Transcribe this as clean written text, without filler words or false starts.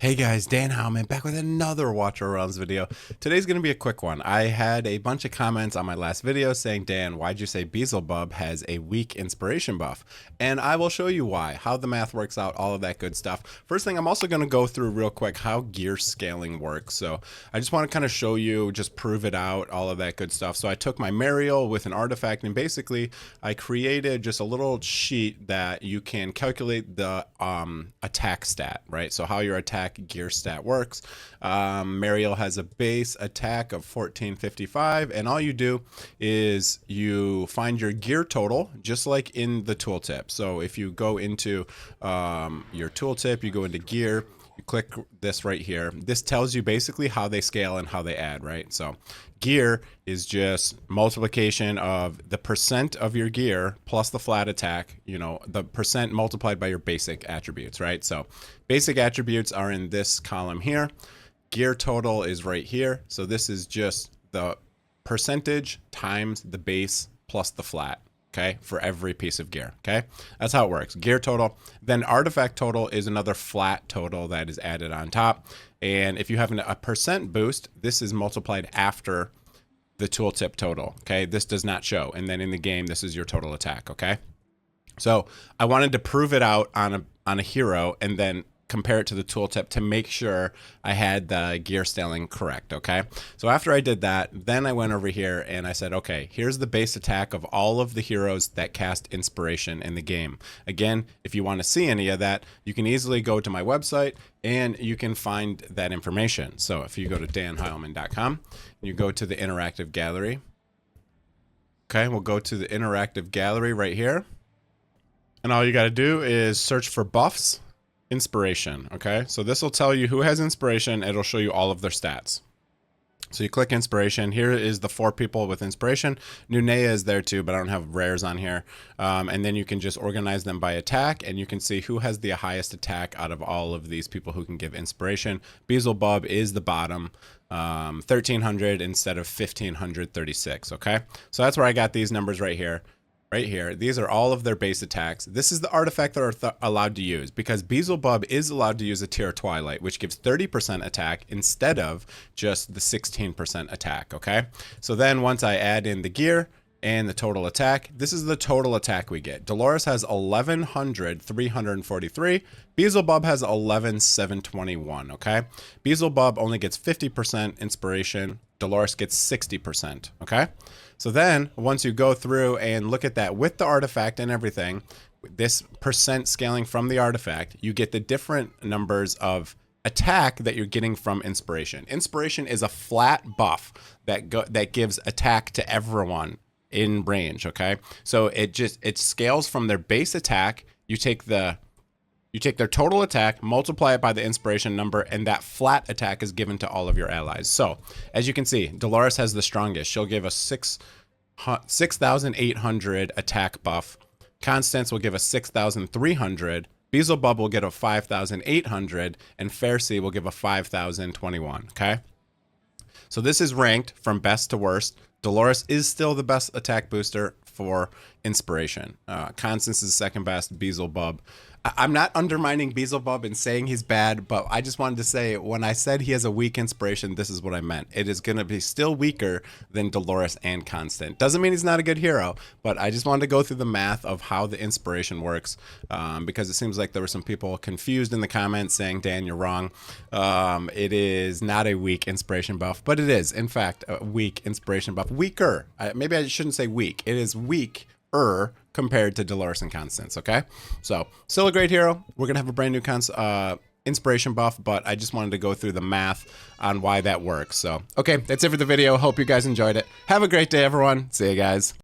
Hey guys, Dan Howman back with another Watch What Realms video. Today's going to be a quick one. I had a bunch of comments on my last video saying, Dan, why'd you say Beelzebub has a weak inspiration buff? And I will show you why, how the math works out, all of that good stuff. First thing, I'm also going to go through real quick how gear scaling works. So I just want to kind of show you, just prove it out, all of that good stuff. So I took my Mariel with an artifact and basically I created just a little sheet that you can calculate the attack stat, right? So how your attack gear stat works. Mariel has a base attack of 1455, and all you do is you find your gear total just like in the tooltip. So if you go into your tooltip, you go into gear, you click this right here. This tells you basically how they scale and how they add, right? So gear is just multiplication of the percent of your gear plus the flat attack, you know, the percent multiplied by your basic attributes, right? So basic attributes are in this column here. Gear total is right here. So this is just the percentage times the base plus the flat. Okay, for every piece of gear. Okay, that's how it works. Gear total. Then artifact total is another flat total that is added on top. And if you have a percent boost, this is multiplied after the tooltip total. Okay, this does not show. And then in the game, this is your total attack. Okay, so I wanted to prove it out on a hero and then compare it to the tooltip to make sure I had the gear scaling correct, okay? So after I did that, then I went over here and I said, okay, here's the base attack of all of the heroes that cast inspiration in the game. Again, if you want to see any of that, you can easily go to my website and you can find that information. So if you go to danheilman.com, you go to the interactive gallery. Okay, we'll go to the interactive gallery right here. And all you got to do is search for buffs. Inspiration. Okay, so this will tell you who has inspiration. It'll show you all of their stats. So you click inspiration. Here is the 4 people with inspiration. Nunea is there too, but I don't have rares on here. And then you can just organize them by attack, and you can see who has the highest attack out of all of these people who can give inspiration. Beelzebub is the bottom, 1300 instead of 1536. Okay, so that's where I got these numbers right here. Right here, these are all of their base attacks. This is the artifact they're allowed to use because Beelzebub is allowed to use a Tear Twilight, which gives 30% attack instead of just the 16% attack, okay? So then once I add in the gear and the total attack, this is the total attack we get. Dolores has 11,343. Beelzebub has 11,721, okay? Beelzebub only gets 50% inspiration. Dolores gets 60%, okay? So then once you go through and look at that with the artifact and everything, this percent scaling from the artifact, you get the different numbers of attack that you're getting from inspiration. Inspiration is a flat buff that gives attack to everyone in range, okay? So it scales from their base attack. You take their total attack, multiply it by the inspiration number, and that flat attack is given to all of your allies. So, as you can see, Dolores has the strongest. She'll give a 6,800 attack buff. Constance will give a 6,300. Beelzebub will get a 5,800, and Pharisee will give a 5,021, okay? So this is ranked from best to worst. Dolores is still the best attack booster for inspiration. Constance is second best. Beelzebub. I'm not undermining Beelzebub and saying he's bad, but I just wanted to say when I said he has a weak inspiration, this is what I meant. It is going to be still weaker than Dolores and Constant. Doesn't mean he's not a good hero, but I just wanted to go through the math of how the inspiration works because it seems like there were some people confused in the comments saying, Dan, you're wrong. It is not a weak inspiration buff, but it is, in fact, a weak inspiration buff. Weaker. Maybe I shouldn't say weak. It is weaker compared to Dolores and Constance, okay? So, still a great hero. We're going to have a brand new inspiration buff, but I just wanted to go through the math on why that works. So, okay, that's it for the video. Hope you guys enjoyed it. Have a great day, everyone. See you guys.